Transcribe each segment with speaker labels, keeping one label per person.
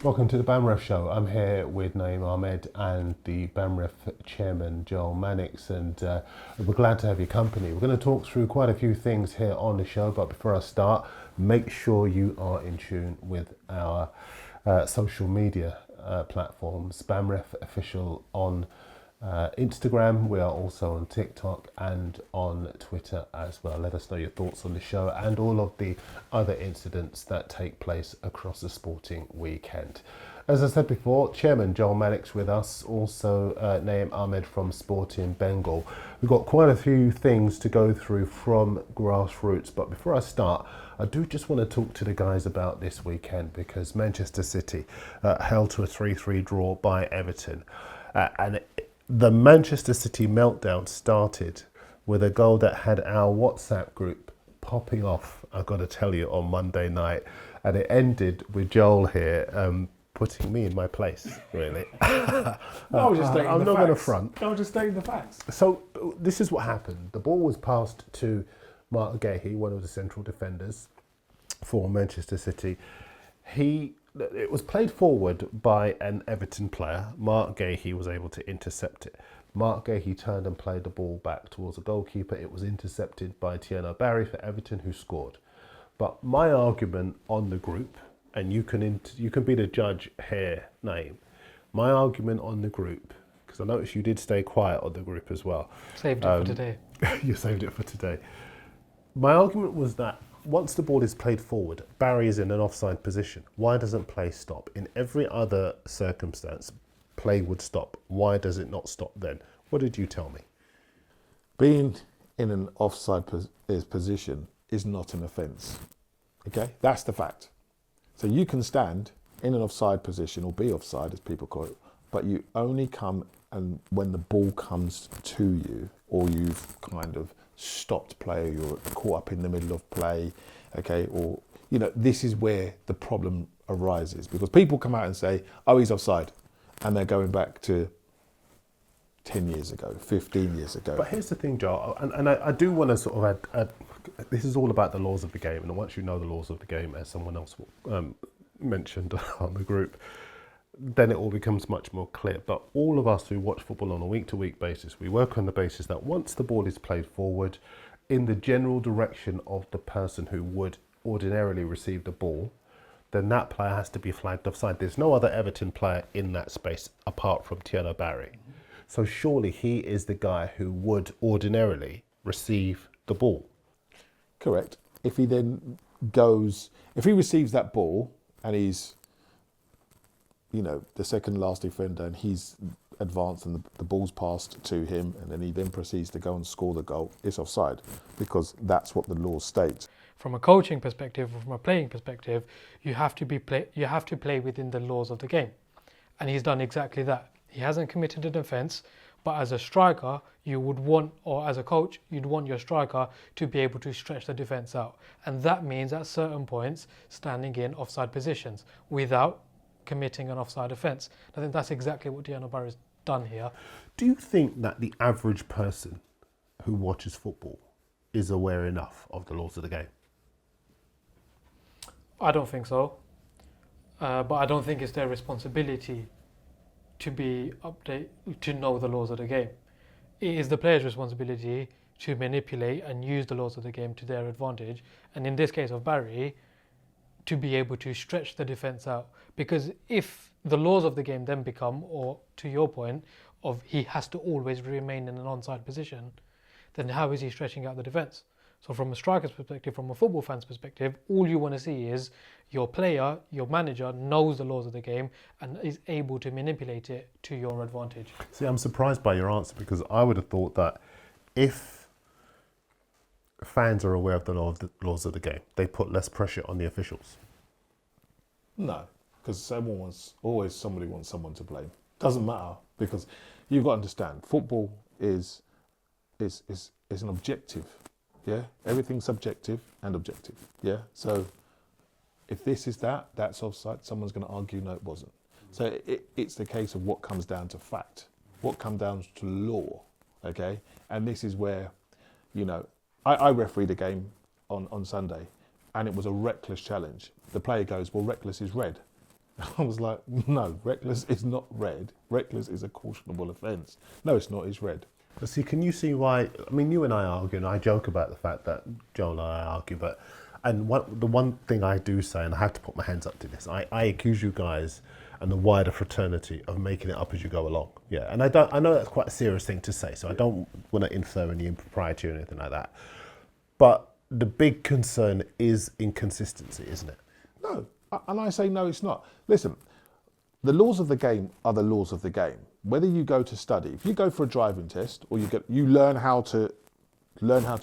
Speaker 1: Welcome to the BAMRef show. I'm here with Nayim, Ahmed and the BAMRef chairman, Mannix, and we're glad to have your company. We're going to talk through quite a few things here on the show, but before I start, make sure you are in tune with our social media platforms. BAMRef official on Instagram. We are also on TikTok and on Twitter as well. Let us know your thoughts on the show and all of the other incidents that take place across the sporting weekend. As I said before, Chairman Mannix with us, also Nayim Ahmed from Sporting Bengal. We've got quite a few things to go through from grassroots, but before I start, I do just want to talk to the guys about this weekend because Manchester City held to a 3-3 draw by Everton. The Manchester City meltdown started with a goal that had our WhatsApp group popping off, I've got to tell you, on Monday night. And it ended with Joel here putting me in my place, really.
Speaker 2: I was just stating
Speaker 1: I'm
Speaker 2: the
Speaker 1: not going to
Speaker 2: facts.
Speaker 1: front.
Speaker 2: I was just stating the facts.
Speaker 1: So this is what happened. The ball was passed to Mark Gahey, one of the central defenders for Manchester City. It was played forward by an Everton player. Mark Gahey was able to intercept it. Mark Gahey turned and played the ball back towards the goalkeeper. It was intercepted by Thierry Barry for Everton, who scored. But my argument on the group, and you can be the judge here, Nayim. My argument on the group, because I noticed you did stay quiet on the group as well.
Speaker 3: Saved it for today.
Speaker 1: You saved it for today. My argument was that once the ball is played forward, Barry is in an offside position. Why doesn't play stop? In every other circumstance, play would stop. Why does it not stop then? What did you tell me?
Speaker 2: Being in an offside position is not an offence. Okay, that's the fact. So you can stand in an offside position, or be offside as people call it, but you only come and when the ball comes to you, or you've kind of stopped play, or you're caught up in the middle of play, okay, or this is where the problem arises, because people come out and say, oh, he's offside, and they're going back to 10 years ago, 15 years ago.
Speaker 1: But here's the thing, Joel, and I do want to sort of add, this is all about the laws of the game, and once you know the laws of the game, as someone else mentioned on the group, then it all becomes much more clear. But all of us who watch football on a week-to-week basis, we work on the basis that once the ball is played forward in the general direction of the person who would ordinarily receive the ball, then that player has to be flagged offside. There's no other Everton player in that space apart from Thierry Barry. So surely he is the guy who would ordinarily receive the ball.
Speaker 2: Correct. If he receives that ball and he's the second last defender, and he's advanced and the ball's passed to him, and then he then proceeds to go and score the goal, it's offside, because that's what the law states.
Speaker 3: From a coaching perspective, or from a playing perspective, you have to play within the laws of the game, and he's done exactly that. He hasn't committed an offence, but as a striker, as a coach, you'd want your striker to be able to stretch the defence out, and that means at certain points standing in offside positions without committing an offside offence. I think that's exactly what Thierry Barry has done here.
Speaker 1: Do you think that the average person who watches football is aware enough of the laws of the game?
Speaker 3: I don't think so, but I don't think it's their responsibility to know the laws of the game. It is the player's responsibility to manipulate and use the laws of the game to their advantage, and in this case of Barry, to be able to stretch the defence out. Because if the laws of the game then become, or to your point, of he has to always remain in an onside position, then how is he stretching out the defence? So from a striker's perspective, from a football fan's perspective, all you want to see is your player, your manager knows the laws of the game and is able to manipulate it to your advantage.
Speaker 1: See, I'm surprised by your answer, because I would have thought that if fans are aware of the laws of the game, they put less pressure on the officials.
Speaker 2: No, because somebody wants someone to blame. Doesn't matter, because you've got to understand, football is an objective. Yeah, everything's subjective and objective. Yeah, so if this is that's offside, someone's going to argue no, it wasn't. So it's the case of what comes down to fact, what comes down to law. Okay, and this is where, I refereed a game on Sunday, and it was a reckless challenge. The player goes, well, reckless is red. I was like, no, reckless is not red. Reckless is a cautionable offence. No, it's not, it's red.
Speaker 1: But see, can you see why? I mean, you and I argue, and I joke about the fact that Joel and I argue, but the one thing I do say, and I have to put my hands up to this, I accuse you guys and the wider fraternity of making it up as you go along. Yeah, and I know that's quite a serious thing to say, so I don't want to infer any impropriety or anything like that. But the big concern is inconsistency, isn't it?
Speaker 2: No, and I say no, it's not. Listen, the laws of the game are the laws of the game. Whether you go to study, if you go for a driving test, or you learn how to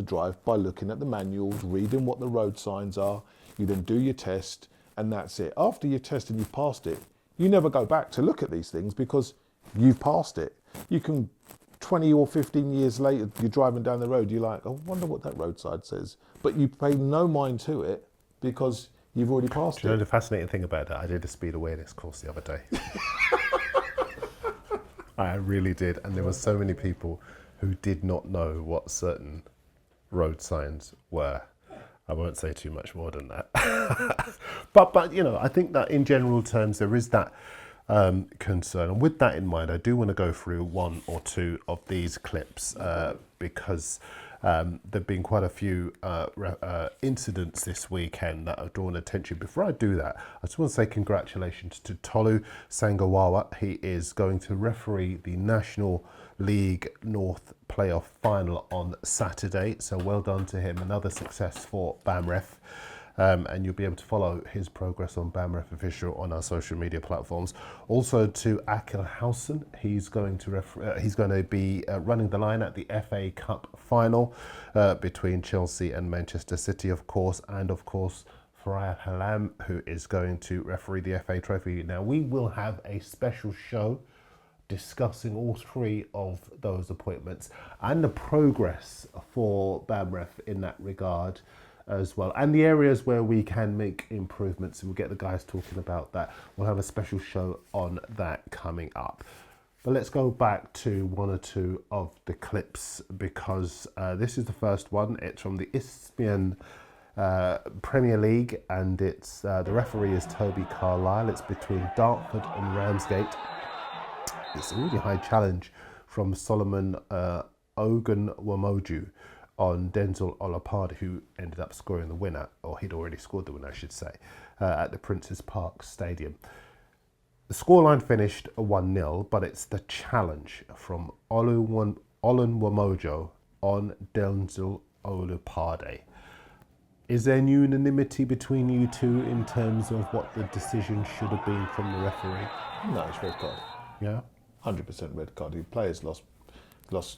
Speaker 2: drive by looking at the manuals, reading what the road signs are. You then do your test, and that's it. After your test and you've passed it, you never go back to look at these things because you've passed it. You can 20 or 15 years later, you're driving down the road, you're like, I wonder what that roadside says. But you pay no mind to it because you've already passed
Speaker 1: Do you know
Speaker 2: it.
Speaker 1: the fascinating thing about that? I did a speed awareness course the other day. I really did. And there were so many people who did not know what certain road signs were. I won't say too much more than that. but you know, I think that in general terms, there is that concern. And with that in mind, I do want to go through one or two of these clips because there have been quite a few incidents this weekend that have drawn attention. Before I do that, I just want to say congratulations to Tolu Sangawawa. He is going to referee the National League North playoff final on Saturday. So well done to him. Another success for BAMRef. And you'll be able to follow his progress on BAMRef Official on our social media platforms. Also to Akil Housen, he's going to be running the line at the FA Cup final between Chelsea and Manchester City, of course, and of course Farah Halam, who is going to referee the FA Trophy. Now we will have a special show discussing all three of those appointments and the progress for BAMRef in that regard as well, and the areas where we can make improvements. We'll get the guys talking about that. We'll have a special show on that coming up. But let's go back to one or two of the clips because this is the first one. It's from the Isthmian Premier League, and it's the referee is Toby Carlisle. It's between Dartford and Ramsgate. It's a really high challenge from Solomon Ogunwomoju on Denzel Olapade, who ended up scoring the winner, or he'd already scored the winner, I should say, at the Princes Park Stadium. The scoreline finished 1-0, but it's the challenge from Olunwomojo on Denzel Olapade. Is there unanimity between you two in terms of what the decision should have been from the referee?
Speaker 2: No, it's red card.
Speaker 1: Yeah?
Speaker 2: 100% red card. The player's lost,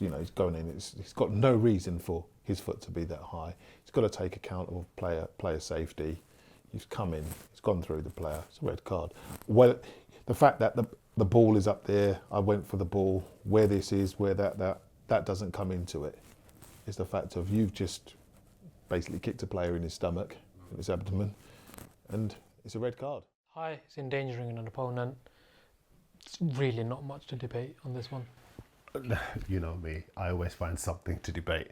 Speaker 2: you know, he's going in. He's got no reason for his foot to be that high. He's got to take account of player safety. He's come in, he's gone through the player. It's a red card. Well, the fact that the ball is up there, I went for the ball, where this is, where that doesn't come into it. It's the fact of you've just basically kicked a player in his stomach, in his abdomen, and it's a red card.
Speaker 3: High, it's endangering an opponent. It's really not much to debate on this one.
Speaker 1: You know me, I always find something to debate.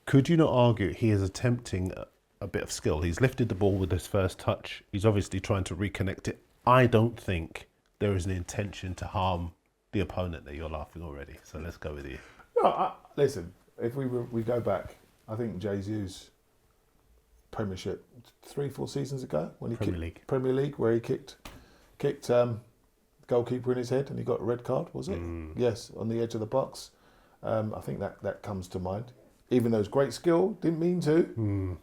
Speaker 1: Could you not argue he is attempting a bit of skill? He's lifted the ball with his first touch. He's obviously trying to reconnect it. I don't think there is an intention to harm the opponent. That you're laughing already. So let's go with you.
Speaker 2: No, listen, if we go back, I think Jesus Premiership 3-4 seasons ago when he Premier League, where he kicked goalkeeper in his head and he got a red card, was it? Yes, on the edge of the box. I think that comes to mind. Even though it's great skill, didn't mean to.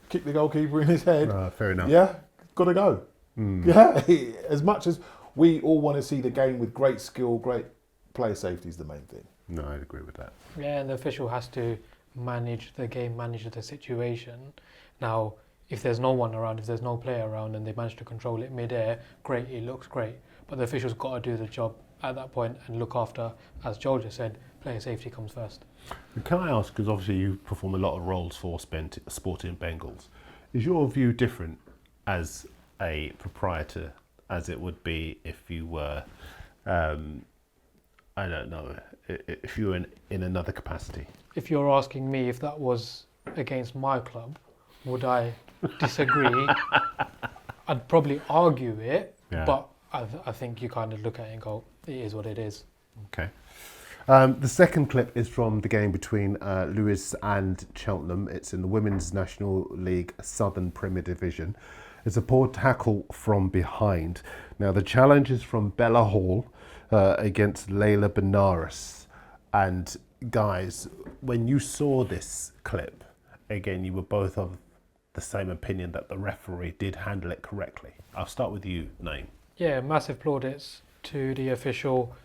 Speaker 2: Kick the goalkeeper in his head.
Speaker 1: Fair enough.
Speaker 2: Yeah, got to go. Yeah, as much as we all want to see the game with great skill, great player safety is the main thing.
Speaker 1: No, I'd agree with that.
Speaker 3: Yeah, and the official has to manage the game, manage the situation. Now, if there's no one around, if there's no player around and they manage to control it mid-air, great, it looks great. But the official's got to do the job at that point and look after, as Joel just said, player safety comes first.
Speaker 1: Can I ask, because obviously you perform a lot of roles for Sporting Bengals, is your view different as a proprietor as it would be if you were, I don't know, if you were in another capacity?
Speaker 3: If you're asking me if that was against my club, would I disagree? I'd probably argue it,
Speaker 1: Yeah.
Speaker 3: but I think you kind of look at it and go, it is what it is.
Speaker 1: Okay. The second clip is from the game between Lewis and Cheltenham. It's in the Women's National League Southern Premier Division. It's a poor tackle from behind. Now, the challenge is from Bella Hall against Layla Benares. And guys, when you saw this clip, again, you were both of the same opinion that the referee did handle it correctly. I'll start with you, Nayim.
Speaker 3: Yeah, massive plaudits to the official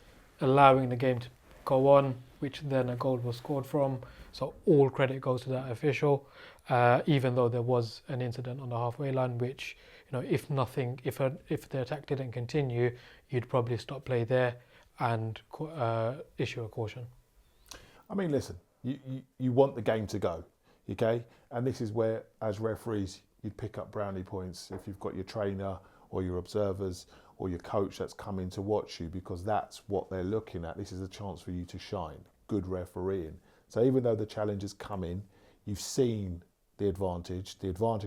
Speaker 3: allowing the game to go on, which then a goal was scored from. So all credit goes to that official, even though there was an incident on the halfway line, which, if the attack didn't continue, you'd probably stop play there and issue a caution.
Speaker 2: I mean, listen, you want the game to go, okay? And this is where, as referees, you'd pick up brownie points if you've got your trainer or your observers or your coach that's coming to watch you, because that's what they're looking at. This is a chance for you to shine. Good refereeing. So even though the challenge has come in, you've seen the advantage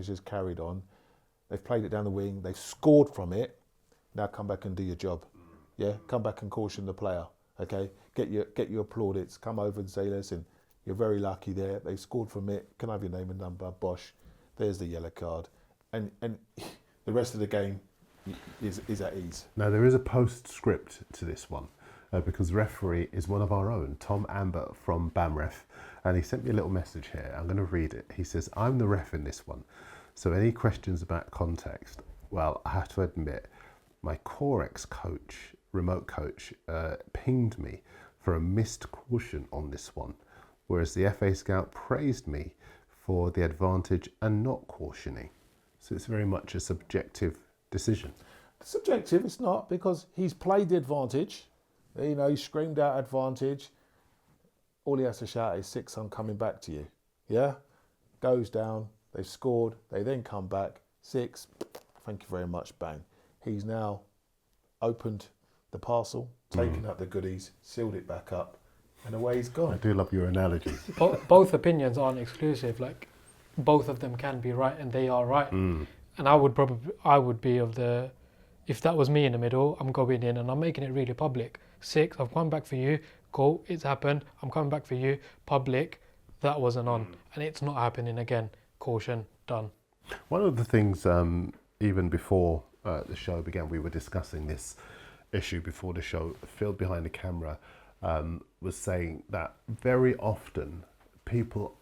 Speaker 2: is carried on, they've played it down the wing, they've scored from it, now come back and do your job. Yeah, come back and caution the player, okay? Get your plaudits, come over and say, listen, you're very lucky there, they've scored from it, can I have your name and number, bosh, there's the yellow card. And the rest of the game is at ease.
Speaker 1: Now, there is a postscript to this one, because the referee is one of our own, Tom Amber from BAMRef, and he sent me a little message here. I'm going to read it. He says, I'm the ref in this one, so any questions about context? Well, I have to admit, my Corex coach, remote coach, pinged me for a missed caution on this one, whereas the FA scout praised me for the advantage and not cautioning. So it's very much a subjective decision.
Speaker 2: Subjective, it's not, because he's played the advantage. He screamed out advantage. All he has to shout is 6, I'm coming back to you. Yeah? Goes down, they've scored, they then come back, 6, thank you very much, bang. He's now opened the parcel, taken out the goodies, sealed it back up, and away he's gone.
Speaker 1: I do love your analogy.
Speaker 3: Both opinions aren't exclusive. Like, both of them can be right, and they are right. And I would be of the, if that was me in the middle, I'm going in and I'm making it really public. 6, I've come back for you. Go, it's happened. I'm coming back for you. Public, that wasn't on. And it's not happening again. Caution, done.
Speaker 1: One of the things, even before the show began, we were discussing this issue before the show. Phil behind the camera was saying that very often people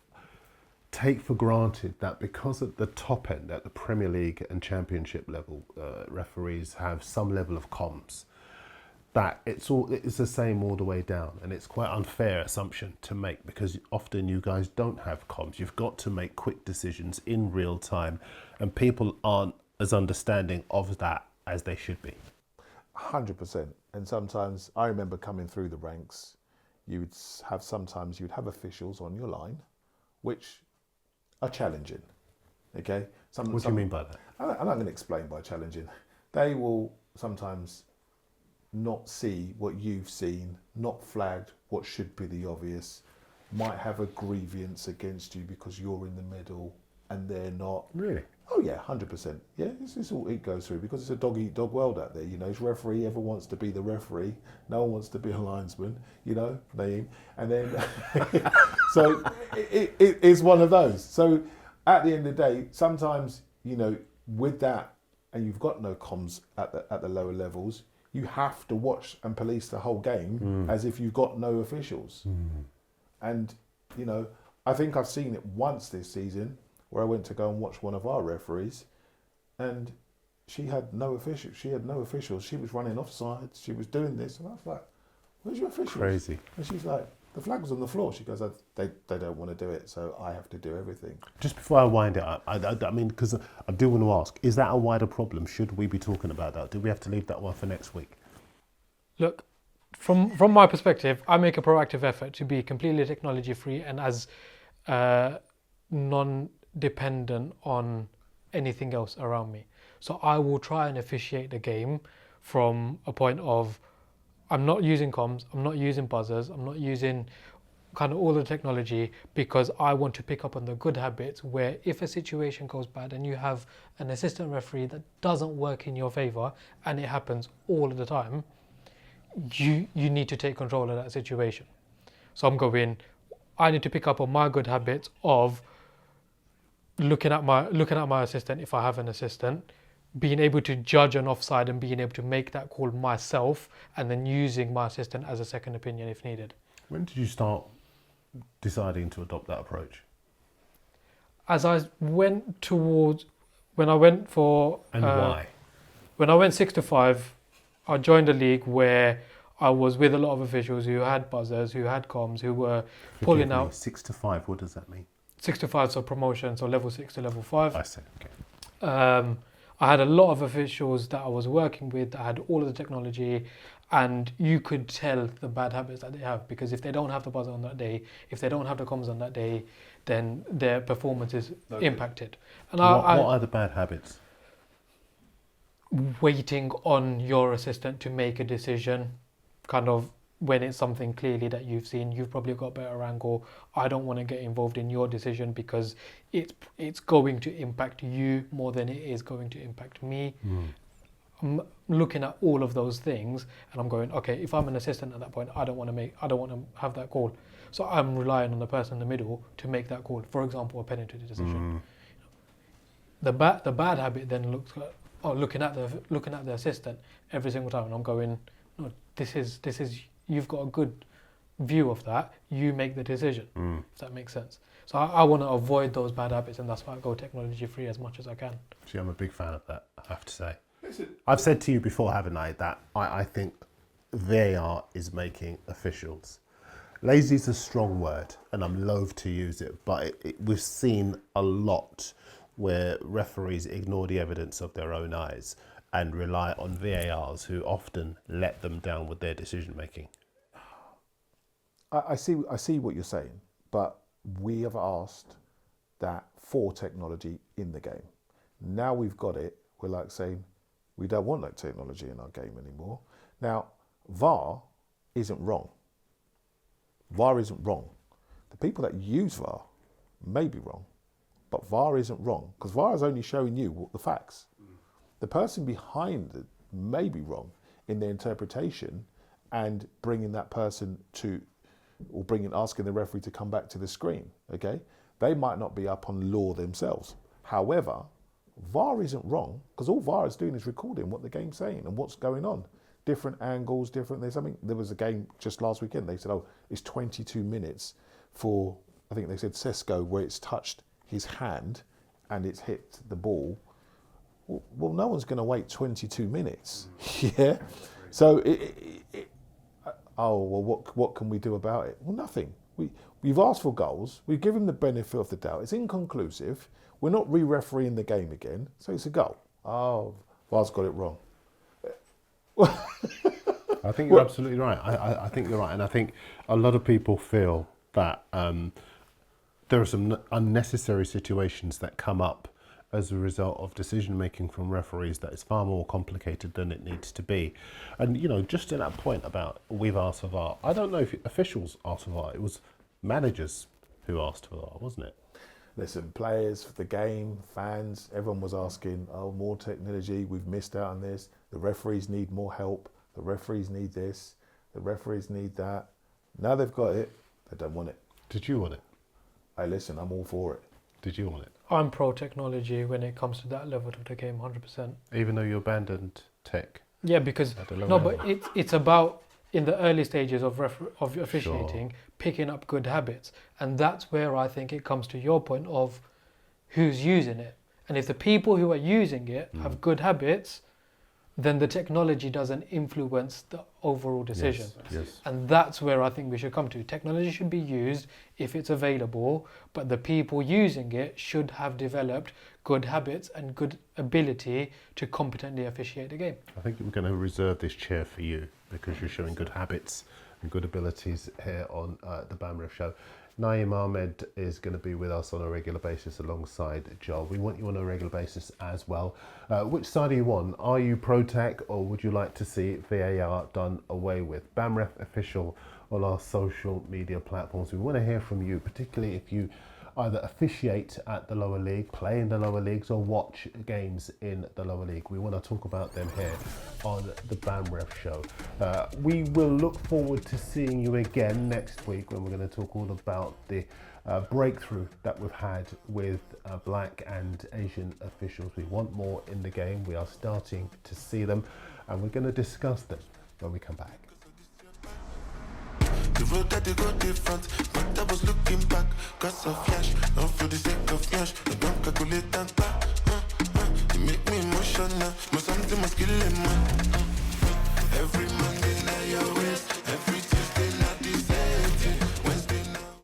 Speaker 1: take for granted that because at the top end, at the Premier League and Championship level, referees have some level of comms, that it's the same all the way down, and it's quite unfair assumption to make, because often you guys don't have comms. You've got to make quick decisions in real time, and people aren't as understanding of that as they should be.
Speaker 2: 100%. And sometimes, I remember coming through the ranks, you'd have officials on your line, which are challenging. Okay?
Speaker 1: What do you mean by that?
Speaker 2: I'm not going to explain by challenging. They will sometimes not see what you've seen, not flagged what should be the obvious, might have a grievance against you because you're in the middle and they're not.
Speaker 1: Really?
Speaker 2: Oh yeah, 100%. Yeah, this is all it goes through, because it's a dog-eat-dog world out there. If referee ever wants to be the referee, no one wants to be a linesman, Nayim. And then, so it is one of those. So at the end of the day, sometimes, with that, and you've got no comms at the lower levels, you have to watch and police the whole game as if you've got no officials. And, I think I've seen it once this season, where I went to go and watch one of our referees, and she had no officials. She was running offside. She was doing this, and I was like, "Where's your officials?"
Speaker 1: Crazy.
Speaker 2: And she's like, "The flag was on the floor." She goes, "They don't want to do it, so I have to do everything."
Speaker 1: Just before I wind it up, I mean, because I do want to ask, is that a wider problem? Should we be talking about that? Do we have to leave that one for next week?
Speaker 3: Look, from my perspective, I make a proactive effort to be completely technology free and as non-dependent on anything else around me. So I will try and officiate the game from a point of, I'm not using comms, I'm not using buzzers, I'm not using kind of all the technology because I want to pick up on the good habits where if a situation goes bad and you have an assistant referee that doesn't work in your favour, and it happens all of the time, you need to take control of that situation. So I need to pick up on my good habits of looking at my assistant if I have an assistant, being able to judge an offside and being able to make that call myself, and then using my assistant as a second opinion if needed.
Speaker 1: When did you start deciding to adopt that approach?
Speaker 3: As I went towards, when I went for...
Speaker 1: And why?
Speaker 3: When I went 6 to 5, I joined a league where I was with a lot of officials who had buzzers, who had comms, who were pulling out...
Speaker 1: 6 to 5, what does that mean?
Speaker 3: 6 to 5, so promotion, so level 6 to level 5.
Speaker 1: I see, okay.
Speaker 3: I had a lot of officials that I was working with that had all of the technology, and you could tell the bad habits that they have, because if they don't have the buzzer on that day, if they don't have the comms on that day, then their performance is impacted. And
Speaker 1: What are the bad habits?
Speaker 3: Waiting on your assistant to make a decision, kind of when it's something clearly that you've seen, you've probably got a better angle. I don't want to get involved in your decision because it's going to impact you more than it is going to impact me. I'm looking at all of those things and I'm going, okay, if I'm an assistant at that point, I don't want to have that call. So I'm relying on the person in the middle to make that call. For example, a penalty decision. The bad habit then looks like, looking at the assistant every single time, and I'm going, no, this is you've got a good view of that. You make the decision. If that makes sense. So I want to avoid those bad habits, and that's why I go technology free as much as I can.
Speaker 1: See, I'm a big fan of that, I have to say. I've said to you before, haven't I, that I think VAR is making officials. Lazy is a strong word, and I'm loath to use it, but we've seen a lot where referees ignore the evidence of their own eyes and rely on VARs who often let them down with their decision making.
Speaker 2: I see what you're saying, but we have asked that for technology in the game. Now we've got it, we're like saying, we don't want that technology in our game anymore. Now, VAR isn't wrong. VAR isn't wrong. The people that use VAR may be wrong, but VAR isn't wrong, because VAR is only showing you the facts. The person behind it may be wrong in their interpretation and bringing that person to, or asking the referee to come back to the screen, okay? They might not be up on law themselves. However, VAR isn't wrong, because all VAR is doing is recording what the game's saying and what's going on. Different angles, there was a game just last weekend, they said, it's 22 minutes for, I think they said Sesko, where it's touched his hand and it's hit the ball. Well, no one's going to wait 22 minutes. Yeah. So, what can we do about it? Well, nothing. We've asked for goals. We've given the benefit of the doubt. It's inconclusive. We're not re-refereeing the game again. So it's a goal. Oh, VAR's got it wrong.
Speaker 1: I think you're absolutely right. I think you're right. And I think a lot of people feel that there are some unnecessary situations that come up as a result of decision making from referees that is far more complicated than it needs to be. And just to that point about we've asked for VAR, I don't know if officials asked for VAR. It was managers who asked for VAR, wasn't it?
Speaker 2: Listen, players, the game, fans, everyone was asking, more technology, we've missed out on this, the referees need more help, the referees need this, the referees need that. Now they've got it, they don't want it.
Speaker 1: Did you want it?
Speaker 2: Hey, listen, I'm all for it.
Speaker 1: Did you want it?
Speaker 3: I'm pro technology when it comes to that level of the game, 100%.
Speaker 1: Even though you abandoned tech?
Speaker 3: Yeah, because but it's about in the early stages of officiating, picking up good habits, and that's where I think it comes to your point of who's using it. And if the people who are using it have good habits, then the technology doesn't influence the overall decision.
Speaker 1: Yes.
Speaker 3: And that's where I think we should come to. Technology should be used if it's available, but the people using it should have developed good habits and good ability to competently officiate the game.
Speaker 1: I think we're going to reserve this chair for you because you're showing good habits and good abilities here on the BAMRef show. Nayim Ahmed is going to be with us on a regular basis alongside Joel. We want you on a regular basis as well. Which side are you on? Are you pro-tech or would you like to see VAR done away with? BAMRef official on our social media platforms. We want to hear from you, particularly if you either officiate at the lower league, play in the lower leagues, or watch games in the lower league. We want to talk about them here on the BAMRef show. We will look forward to seeing you again next week when we're going to talk all about the breakthrough that we've had with black and Asian officials. We want more in the game. We are starting to see them, and we're going to discuss them when we come back.
Speaker 4: The road that they go different, but I was looking back, cause of flash, not for the sake of flash. I don't calculate and back, you make me emotional, but something must kill him, man. Every Monday night you're